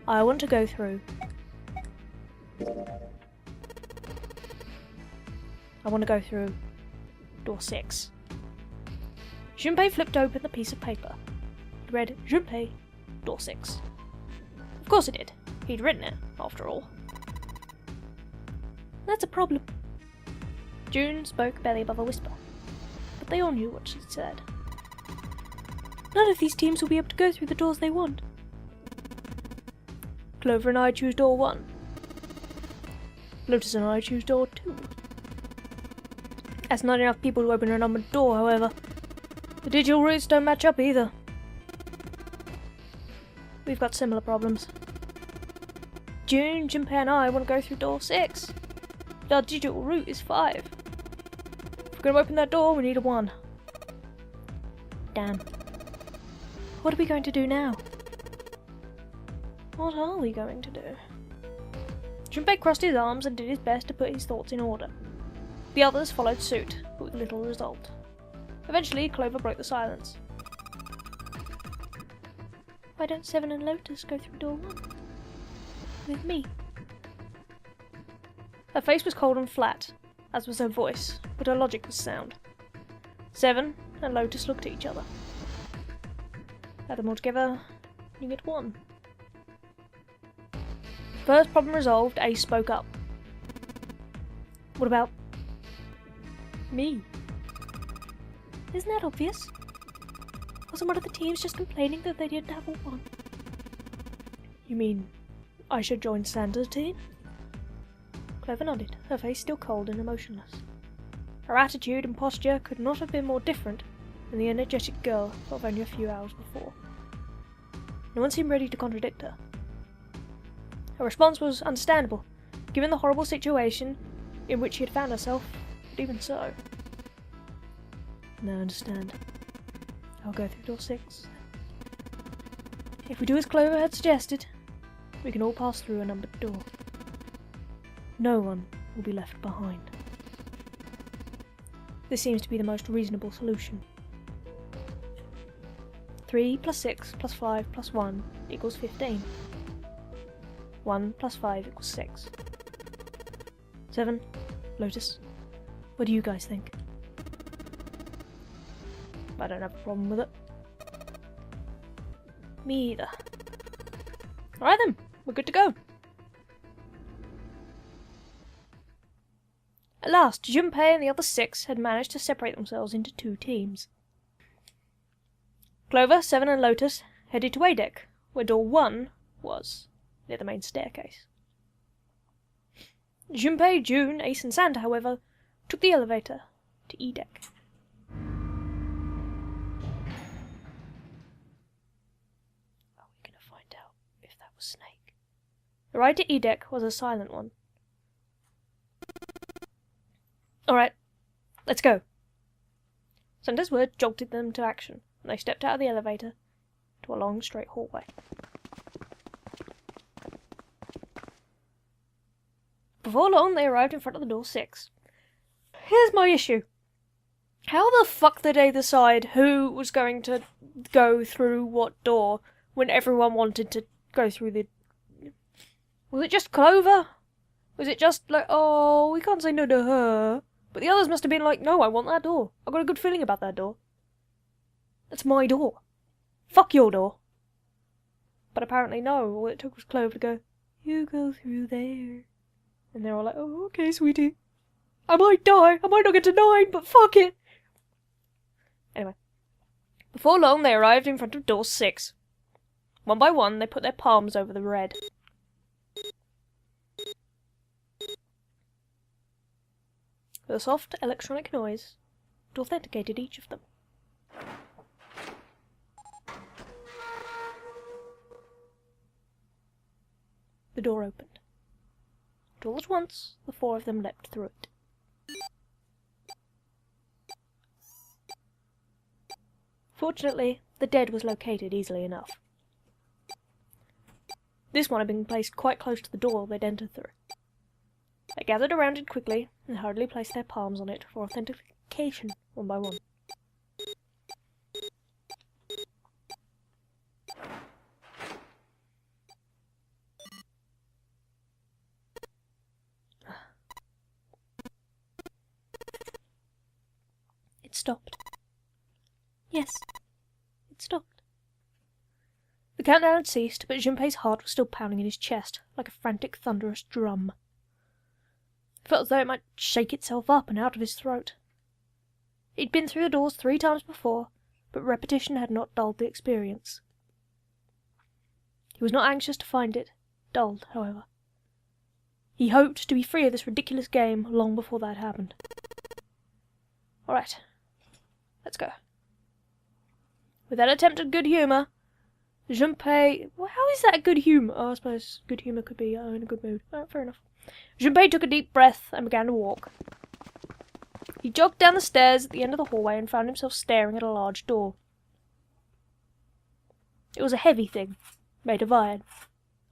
I want to go through. I want to go through door 6. Junpei flipped open the piece of paper. It read, Junpei, door 6. Of course it did. He'd written it, after all. That's a problem. June spoke barely above a whisper, but they all knew what she said. None of these teams will be able to go through the doors they want. Clover and I choose door 1. Lotus and I choose door 2. That's not enough people to open a numbered door, however. The digital routes don't match up either. We've got similar problems. June, Junpei and I want to go through door 6. But our digital route is 5. If we're going to open that door, we need a 1. Damn. What are we going to do now? What are we going to do? Junpei crossed his arms and did his best to put his thoughts in order. The others followed suit, but with little result. Eventually, Clover broke the silence. Why don't Seven and Lotus go through door 1? With me? Her face was cold and flat, as was her voice, but her logic was sound. Seven and Lotus looked at each other. Add them all together, you get 1. First problem resolved, Ace spoke up. What about me? Isn't that obvious? Wasn't one of the teams just complaining that they didn't have a 1? You mean I should join Santa's team? Clover nodded, her face still cold and emotionless. Her attitude and posture could not have been more different than the energetic girl of only a few hours before. No one seemed ready to contradict her. Her response was understandable, given the horrible situation in which she had found herself, but even so. Now I understand. I'll go through door 6. If we do as Clover had suggested, we can all pass through a numbered door. No one will be left behind. This seems to be the most reasonable solution. 3 plus 6 plus 5 plus 1 equals 15. 1 plus 5 equals 6. 7, Lotus, what do you guys think? I don't have a problem with it. Me either. Alright then, we're good to go. At last, Junpei and the other 6 had managed to separate themselves into 2 teams. Clover, Seven and Lotus headed to A deck, where door 1 was, near the main staircase. Junpei, June, Ace and Santa, however, took the elevator to E deck. Are we going to find out if that was Snake? The ride to E deck was a silent one. Alright, let's go. Santa's word jolted them to action, and they stepped out of the elevator to a long, straight hallway. Before long, they arrived in front of the door 6. Here's my issue. How the fuck did they decide who was going to go through what door when everyone wanted to go through the... Was it just Clover? Was it just like, oh, we can't say no to her? But the others must have been like, no, I want that door. I've got a good feeling about that door. That's my door. Fuck your door. But apparently no, all it took was Clover to go, you go through there. And they're all like, oh, okay, sweetie. I might die. I might not get to 9, but fuck it. Anyway. Before long, they arrived in front of door 6. One by one, they put their palms over the red. With a soft electronic noise, it authenticated each of them. The door opened. All at once, the 4 of them leapt through it. Fortunately, the dead was located easily enough. This one had been placed quite close to the door they'd entered through. They gathered around it quickly and hurriedly placed their palms on it for authentication one by one. stopped. Yes, it stopped. The countdown had ceased, but Junpei's heart was still pounding in his chest, like a frantic, thunderous drum. It felt as though it might shake itself up and out of his throat. He'd been through the doors 3 times before, but repetition had not dulled the experience. He was not anxious to find it dulled, however. He hoped to be free of this ridiculous game long before that happened. Alright, let's go. With that attempt at good humour, Junpei... Well, how is that good humour? Oh, I suppose good humour could be in a good mood. Oh, fair enough. Junpei took a deep breath and began to walk. He jogged down the stairs at the end of the hallway and found himself staring at a large door. It was a heavy thing, made of iron,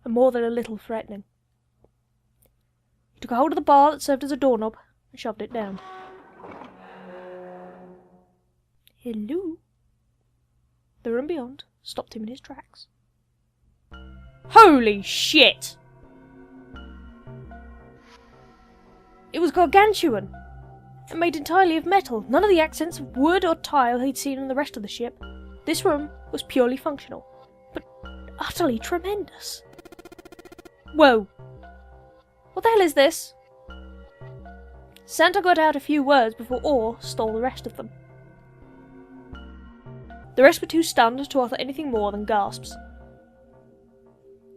and more than a little threatening. He took a hold of the bar that served as a doorknob and shoved it down. Hello? The room beyond stopped him in his tracks. Holy shit! It was gargantuan, and made entirely of metal. None of the accents of wood or tile he'd seen in the rest of the ship. This room was purely functional, but utterly tremendous. Whoa! What the hell is this? Santa got out a few words before Orr stole the rest of them. The rest were too stunned to utter anything more than gasps.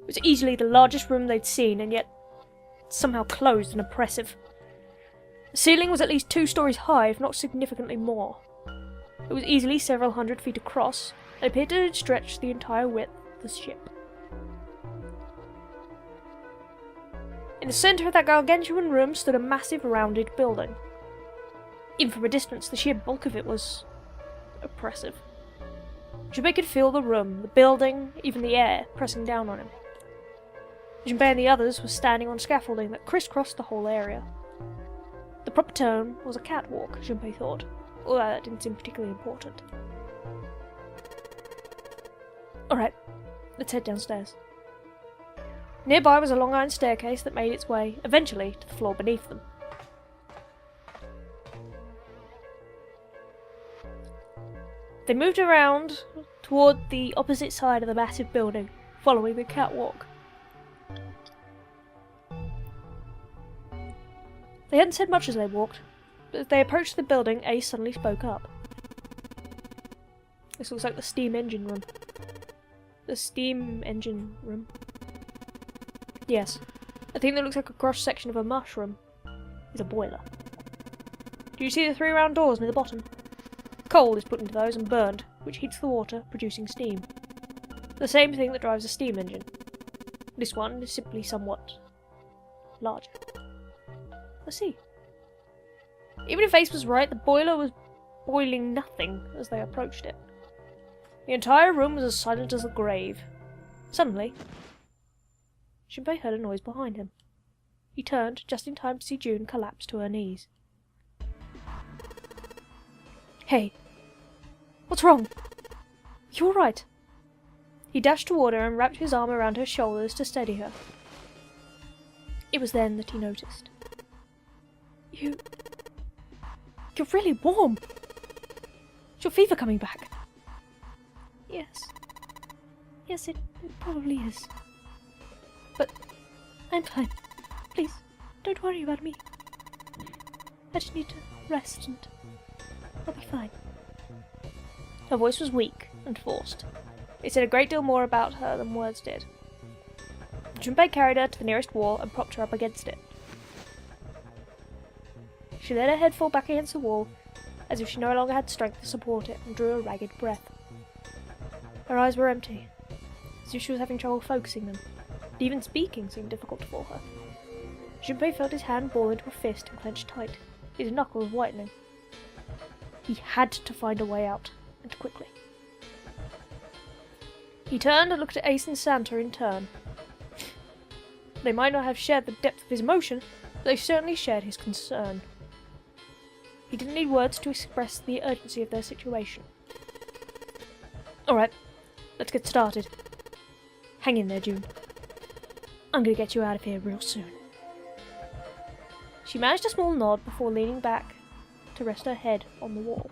It was easily the largest room they'd seen, and yet somehow closed and oppressive. The ceiling was at least 2 stories high, if not significantly more. It was easily several hundred feet across, and appeared to stretch the entire width of the ship. In the centre of that gargantuan room stood a massive rounded building. Even from a distance, the sheer bulk of it was oppressive. Junpei could feel the room, the building, even the air, pressing down on him. Junpei and the others were standing on scaffolding that crisscrossed the whole area. The proper term was a catwalk, Junpei thought, although that didn't seem particularly important. Alright, let's head downstairs. Nearby was a long iron staircase that made its way, eventually, to the floor beneath them. They moved around toward the opposite side of the massive building, following the catwalk. They hadn't said much as they walked, but as they approached the building, Ace suddenly spoke up. This looks like the steam engine room. The steam engine room? Yes. A thing that looks like a cross-section of a mushroom is a boiler. Do you see the 3 round doors near the bottom? Coal is put into those and burned, which heats the water, producing steam. The same thing that drives a steam engine. This one is simply somewhat larger. I see. Even if Ace was right, the boiler was boiling nothing as they approached it. The entire room was as silent as the grave. Suddenly, Junpei heard a noise behind him. He turned just in time to see June collapse to her knees. Hey, what's wrong? You all right? He dashed toward her and wrapped his arm around her shoulders to steady her. It was then that he noticed. You're really warm. Is your fever coming back? Yes. Yes, it probably is. But I'm fine. Please, don't worry about me. I just need to rest and I'll be fine. Her voice was weak and forced. It said a great deal more about her than words did. Junpei carried her to the nearest wall and propped her up against it. She let her head fall back against the wall, as if she no longer had strength to support it, and drew a ragged breath. Her eyes were empty, as if she was having trouble focusing them. Even speaking seemed difficult for her. Junpei felt his hand ball into a fist and clenched tight, his knuckles whitening. He had to find a way out, and quickly. He turned and looked at Ace and Santa in turn. They might not have shared the depth of his emotion, but they certainly shared his concern. He didn't need words to express the urgency of their situation. Alright, let's get started. Hang in there, June. I'm gonna get you out of here real soon. She managed a small nod before leaning back to rest her head on the wall.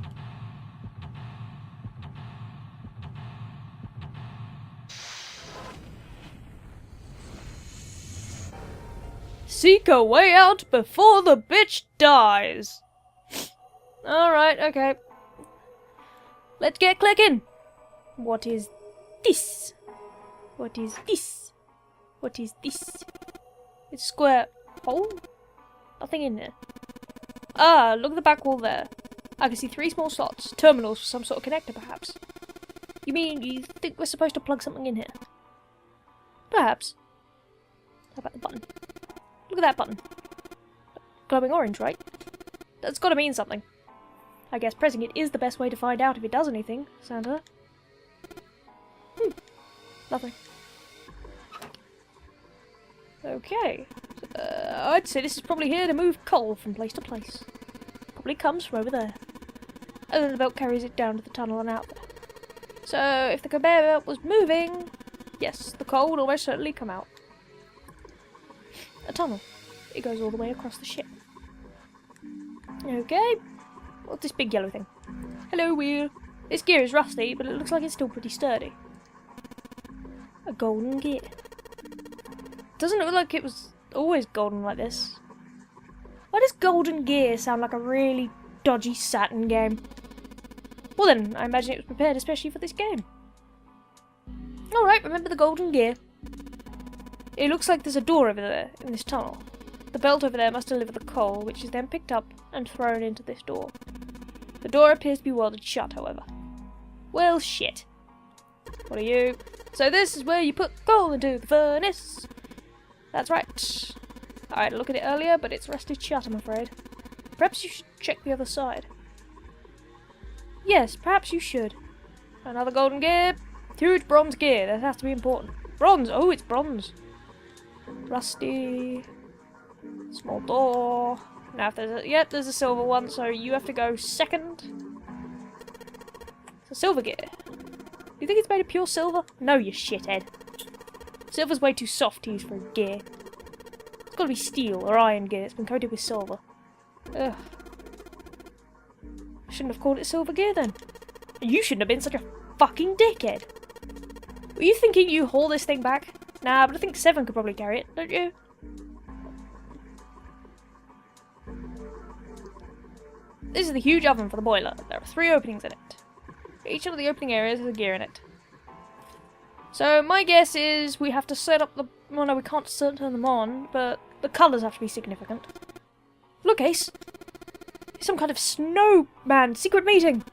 Seek a way out before the bitch dies. Alright, okay. Let's get clicking. What is this? What is this? What is this? It's a square hole? Nothing in there. Ah, look at the back wall there. I can see 3 small slots. Terminals for some sort of connector, perhaps. You mean you think we're supposed to plug something in here? Perhaps. How about the button? Look at that button. Glowing orange, right? That's gotta mean something. I guess pressing it is the best way to find out if it does anything, Santa. Nothing. Okay. I'd say this is probably here to move coal from place to place. Probably comes from over there. And then the belt carries it down to the tunnel and out there. So, if the conveyor belt was moving, yes, the coal would almost certainly come out. A tunnel. It goes all the way across the ship. Okay. What's this big yellow thing? Hello, wheel. This gear is rusty, but it looks like it's still pretty sturdy. A golden gear. Doesn't look like it was always golden like this. Why does golden gear sound like a really dodgy Saturn game? Well then, I imagine it was prepared especially for this game. Alright, remember the golden gear. It looks like there's a door over there, in this tunnel. The belt over there must deliver the coal, which is then picked up and thrown into this door. The door appears to be welded shut, however. Well, shit. What are you? So this is where you put coal into the furnace. That's right. I had a look at it earlier, but it's rusted shut, I'm afraid. Perhaps you should check the other side. Yes, perhaps you should. Another golden gear. Huge bronze gear. That has to be important. Bronze! Oh, it's bronze. Rusty. Small door. Now if there's a... Yep, there's a silver one, so you have to go second. It's a silver gear. Do you think it's made of pure silver? No, you shithead. Silver's way too soft to use for a gear. It's gotta be steel or iron gear. It's been coated with silver. Ugh. I shouldn't have called it silver gear then. You shouldn't have been such a fucking dickhead. Were you thinking you haul this thing back? Nah, but I think 7 could probably carry it, don't you? This is the huge oven for the boiler. There are 3 openings in it. Each of the opening areas has a gear in it. So my guess is we have to set up the... Well, no, we can't turn them on, but the colours have to be significant. Look, Ace! It's some kind of snowman secret meeting!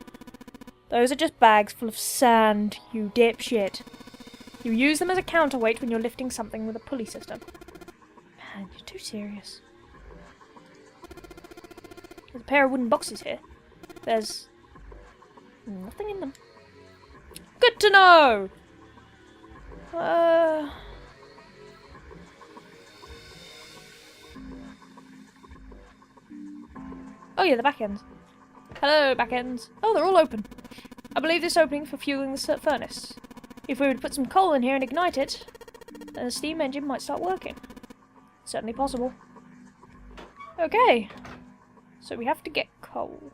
Those are just bags full of sand, you dipshit. You use them as a counterweight when you're lifting something with a pulley system. Man, you're too serious. There's a pair of wooden boxes here. There's... nothing in them. Good to know! Oh yeah, the back ends. Hello, back ends. Oh, they're all open. I believe this opening for fueling the furnace. If we would put some coal in here and ignite it, then the steam engine might start working. Certainly possible. Okay. So we have to get coal.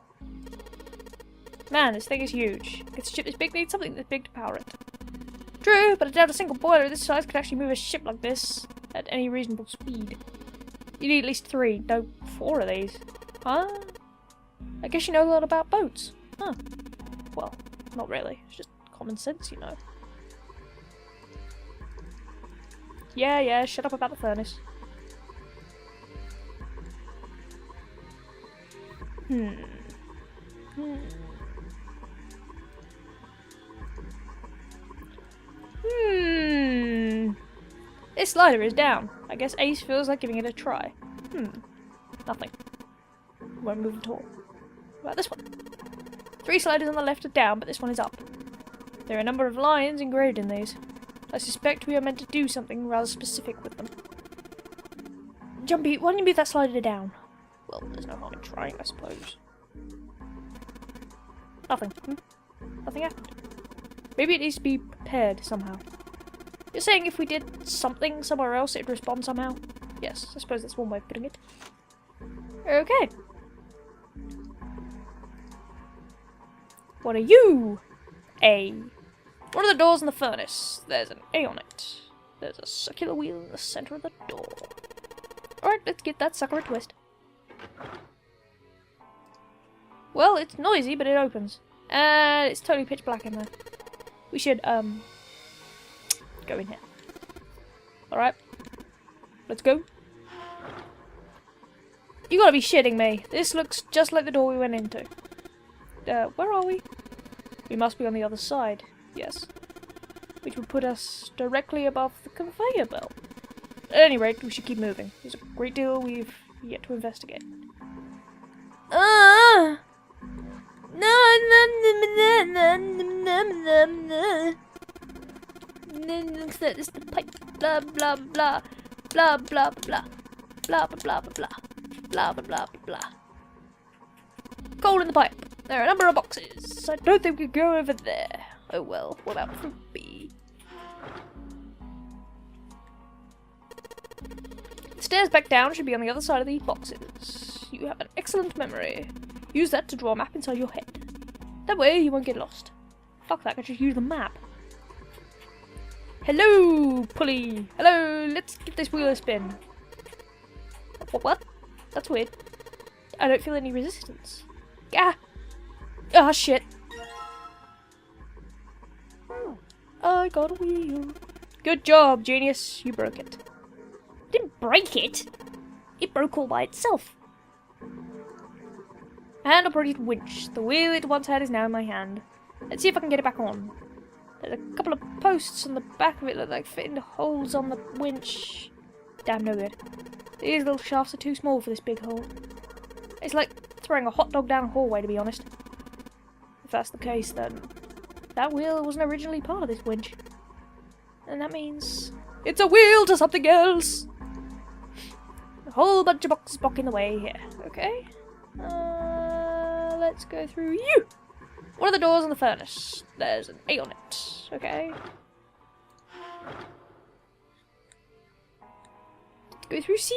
Man, this thing is huge. If a ship this big needs something this big to power it. True, but I doubt a single boiler of this size could actually move a ship like this at any reasonable speed. You need at least 3, no 4 of these. Huh? I guess you know a lot about boats. Huh. Well, not really. It's just common sense, you know. Yeah, shut up about the furnace. This slider is down. I guess Ace feels like giving it a try. Nothing. Won't move at all. What about this one? 3 sliders on the left are down, but this one is up. There are a number of lines engraved in these. I suspect we are meant to do something rather specific with them. Jumpy, why don't you move that slider down? Well, there's no harm in trying, I suppose. Nothing. Nothing happened. Maybe it needs to be prepared somehow. You're saying if we did something somewhere else, it'd respond somehow? Yes, I suppose that's one way of putting it. Okay. What are you? A. One of the doors in the furnace. There's an A on it. There's a circular wheel in the center of the door. Alright, let's give that sucker a twist. Well, it's noisy, but it opens. And it's totally pitch black in there. We should, go in here. Alright. Let's go. You gotta be shitting me. This looks just like the door we went into. Where are we? We must be on the other side. Yes. Which would put us directly above the conveyor belt. At any rate, we should keep moving. There's a great deal we've yet to investigate. No, looks like this the pipe. Blah blah blah. Blah blah blah. Blah blah blah blah. Blah blah blah blah. Coal in the pipe. There are a number of boxes. I don't think we could go over there. Oh well, what about fruit B? The stairs back down should be on the other side of these boxes. You have an excellent memory. Use that to draw a map inside your head. That way you won't get lost. Fuck that, I just use the map. Hello, pulley. Hello, let's give this wheel a spin. What? That's weird. I don't feel any resistance. Ah! Ah, shit. I got a wheel. Good job, genius. You broke it. Didn't break it. It broke all by itself. Hand-operated winch. The wheel it once had is now in my hand. Let's see if I can get it back on. There's a couple of posts on the back of it that like fit into holes on the winch. Damn, no good. These little shafts are too small for this big hole. It's like throwing a hot dog down a hallway, to be honest. If that's the case, then that wheel wasn't originally part of this winch. And that means it's a wheel to something else! A whole bunch of boxes blocking the way here. Okay. Let's go through you! One of the doors on the furnace. There's an A on it. Okay. Go through C!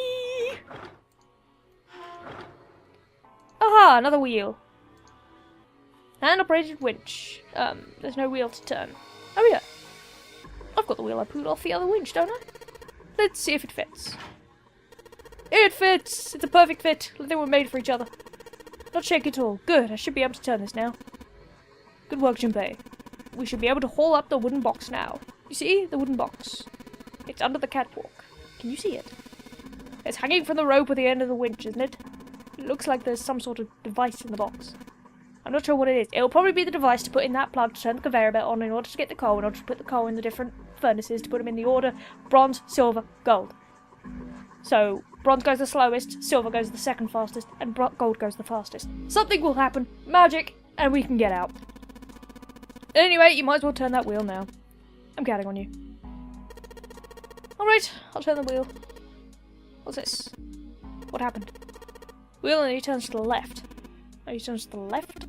Aha! Another wheel. Hand-operated winch. There's no wheel to turn. Oh yeah. I've got the wheel I pulled off the other winch, don't I? Let's see if it fits. It fits! It's a perfect fit. They were made for each other. Not shaky at all. Good, I should be able to turn this now. Good work, Junpei. We should be able to haul up the wooden box now. You see? The wooden box. It's under the catwalk. Can you see it? It's hanging from the rope at the end of the winch, isn't it? It looks like there's some sort of device in the box. I'm not sure what it is. It'll probably be the device to put in that plug to turn the conveyor belt on in order to get the coal, in order to put the coal in the different furnaces, to put them in the order bronze, silver, gold. So, bronze goes the slowest, silver goes the second fastest, and gold goes the fastest. Something will happen, magic, and we can get out. Anyway, you might as well turn that wheel now. I'm counting on you. Alright, I'll turn the wheel. What's this? What happened? Wheel only turns to the left. Only turns to the left?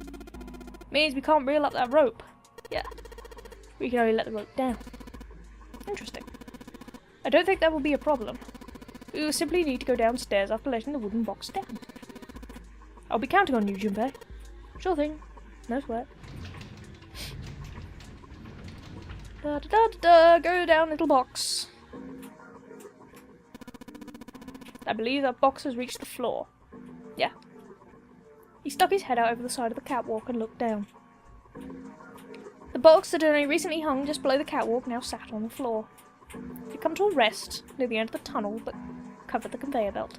Means we can't reel up that rope. Yeah. We can only let the rope down. Interesting. I don't think that will be a problem. We will simply need to go downstairs after letting the wooden box down. I'll be counting on you, Junpei. Sure thing. No sweat. Da da da da da! Go down, little box. I believe that box has reached the floor. Yeah. He stuck his head out over the side of the catwalk and looked down. The box that had only recently hung just below the catwalk now sat on the floor. It had come to a rest near the end of the tunnel that covered the conveyor belt,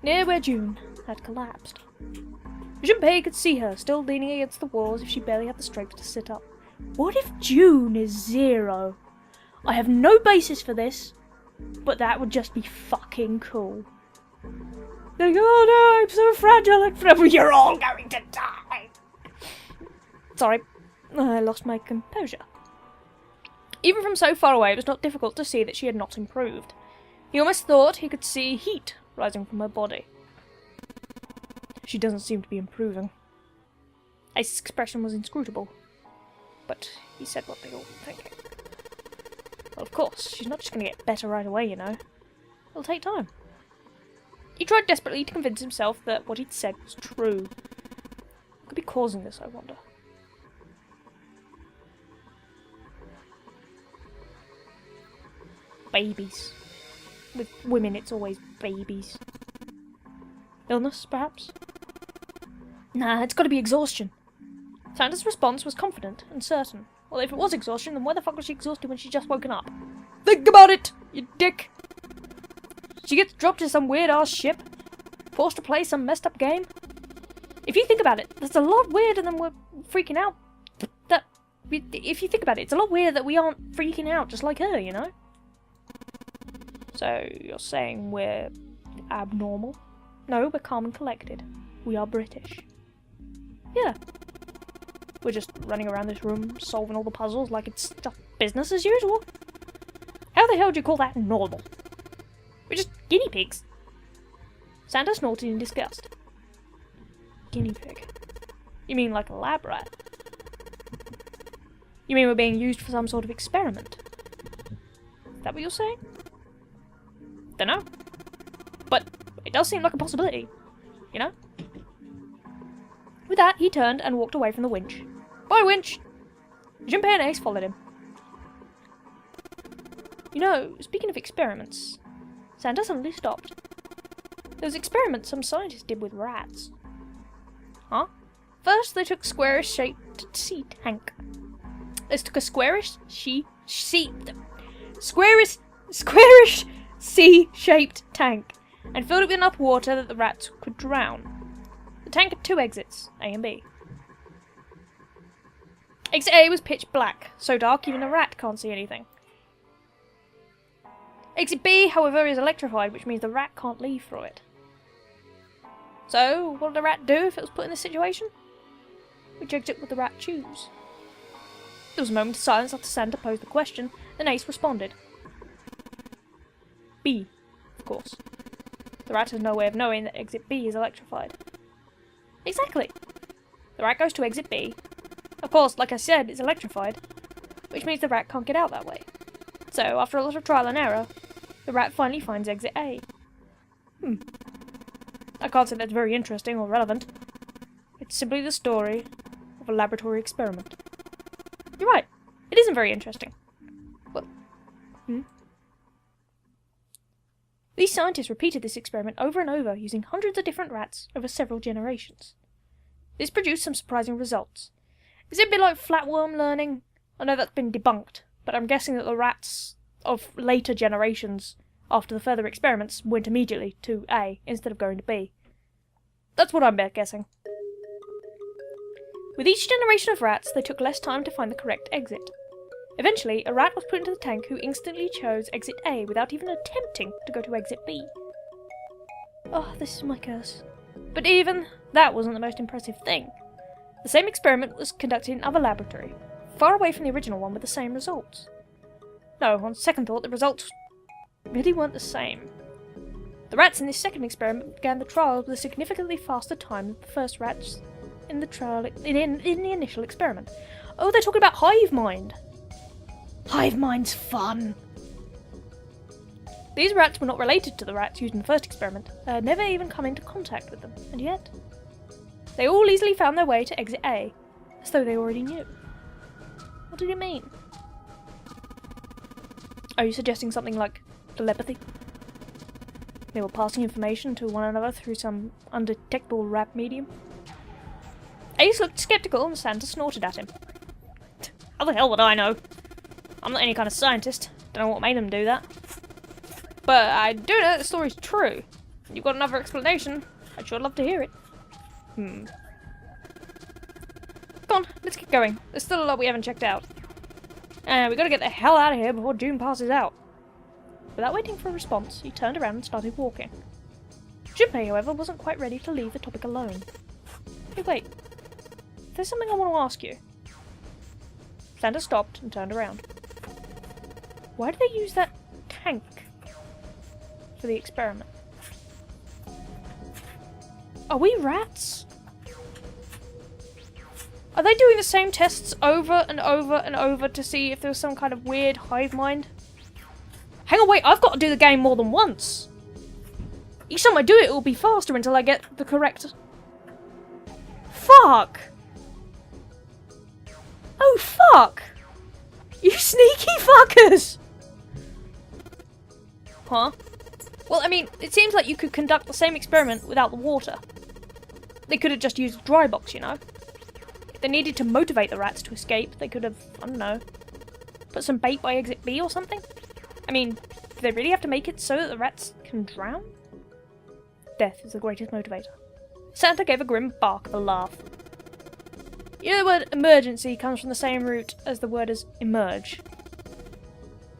near where June had collapsed. Junpei could see her, still leaning against the wall as if she barely had the strength to sit up. What if June is 0? I have no basis for this, but that would just be fucking cool. Like, oh no, I'm so fragile and fragile. You're all going to die. Sorry, I lost my composure. Even from so far away, it was not difficult to see that she had not improved. He almost thought he could see heat rising from her body. She doesn't seem to be improving. Ace's expression was inscrutable, but he said what they all were thinking. Well, of course, she's not just going to get better right away, you know. It'll take time. He tried desperately to convince himself that what he'd said was true. What could be causing this, I wonder? Babies. With women, it's always babies. Illness, perhaps? Nah, it's gotta be exhaustion. Santa's response was confident and certain. Well, if it was exhaustion, then why the fuck was she exhausted when she'd just woken up? Think about it, you dick! She gets dropped in some weird-ass ship, forced to play some messed-up game. If you think about it, that's a lot weirder than we're freaking out. If you think about it, it's a lot weirder that we aren't freaking out just like her, you know? So, you're saying we're abnormal? No, we're calm and collected. We are British. Yeah. We're just running around this room, solving all the puzzles like it's just business as usual. How the hell do you call that normal? We're just guinea pigs. Santa snorted in disgust. Guinea pig? You mean like a lab rat? You mean we're being used for some sort of experiment? Is that what you're saying? Dunno. But it does seem like a possibility, you know? With that, he turned and walked away from the winch. Bye, winch! Junpei and Ace followed him. You know, speaking of experiments, Santa suddenly stopped. There was an experiment some scientists did with rats. Huh? First, they took squarish-shaped sea tank. They took a squarish sea-shaped tank and filled it with enough water that the rats could drown. The tank had 2 exits, A and B. Exit A was pitch black, so dark even a rat can't see anything. Exit B, however, is electrified, which means the rat can't leave through it. So, what did the rat do if it was put in this situation? Which exit would the rat choose? There was a moment of silence after Santa posed the question, then Ace responded. B, of course. The rat has no way of knowing that exit B is electrified. Exactly. The rat goes to exit B. Of course, like I said, it's electrified, which means the rat can't get out that way. So, after a lot of trial and error, the rat finally finds exit A. I can't say that's very interesting or relevant. It's simply the story of a laboratory experiment. You're right. It isn't very interesting. Well, These scientists repeated this experiment over and over, using hundreds of different rats over several generations. This produced some surprising results. Is it a bit like flatworm learning? I know that's been debunked, but I'm guessing that the rats of later generations, after the further experiments, went immediately to A instead of going to B. That's what I'm guessing. With each generation of rats, they took less time to find the correct exit. Eventually, a rat was put into the tank who instantly chose exit A without even attempting to go to exit B. Oh, this is my curse. But even that wasn't the most impressive thing. The same experiment was conducted in another laboratory, far away from the original one with the same results. No, on second thought, the results really weren't the same. The rats in this second experiment began the trial with a significantly faster time than the first rats in the trial in the initial experiment. Oh, they're talking about hive mind. Hive mind's fun. These rats were not related to the rats used in the first experiment. They had never even come into contact with them, and yet they all easily found their way to exit A, as though they already knew. What did it mean? Are you suggesting something like telepathy? They were passing information to one another through some undetectable rat medium? Ace looked sceptical and Santa snorted at him. How the hell would I know? I'm not any kind of scientist. Don't know what made them do that. But I do know that the story's true. If you've got another explanation, I'd sure love to hear it. Come on, let's get going. There's still a lot we haven't checked out. And we gotta get the hell out of here before June passes out. Without waiting for a response, he turned around and started walking. Junpei, however, wasn't quite ready to leave the topic alone. Hey, wait. There's something I want to ask you. Santa stopped and turned around. Why do they use that tank for the experiment? Are we rats? Are they doing the same tests over and over and over to see if there was some kind of weird hive mind? Hang on, wait, I've got to do the game more than once. Each time I do it, it will be faster until I get the correct... Fuck! Oh, fuck! You sneaky fuckers! Huh? Well, I mean, it seems like you could conduct the same experiment without the water. They could have just used a dry box, you know? If they needed to motivate the rats to escape, they could have, I don't know, put some bait by exit B or something? I mean, do they really have to make it so that the rats can drown? Death is the greatest motivator. Santa gave a grim bark of a laugh. You know the word emergency comes from the same root as the word as emerge.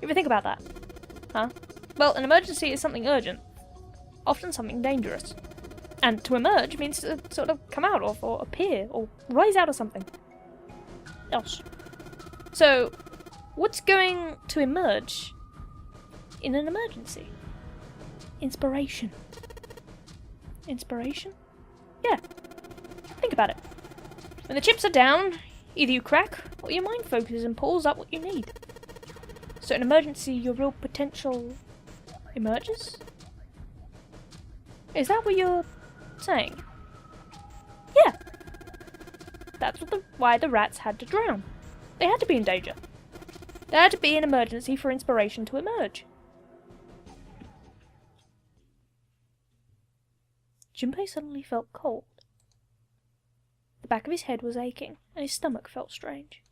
You ever think about that? Huh? Well, an emergency is something urgent. Often something dangerous. And to emerge means to sort of come out of, or appear, or rise out of something else. So, what's going to emerge in an emergency? Inspiration. Inspiration? Yeah. Think about it. When the chips are down, either you crack, or your mind focuses and pulls up what you need. So in an emergency, your real potential emerges? Is that what you're saying? Yeah. That's why the rats had to drown. They had to be in danger. There had to be an emergency for inspiration to emerge. Junpei suddenly felt cold. The back of his head was aching, and his stomach felt strange.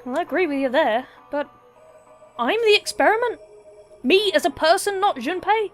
Well, I agree with you there, but I'm the experiment? Me as a person, not Junpei?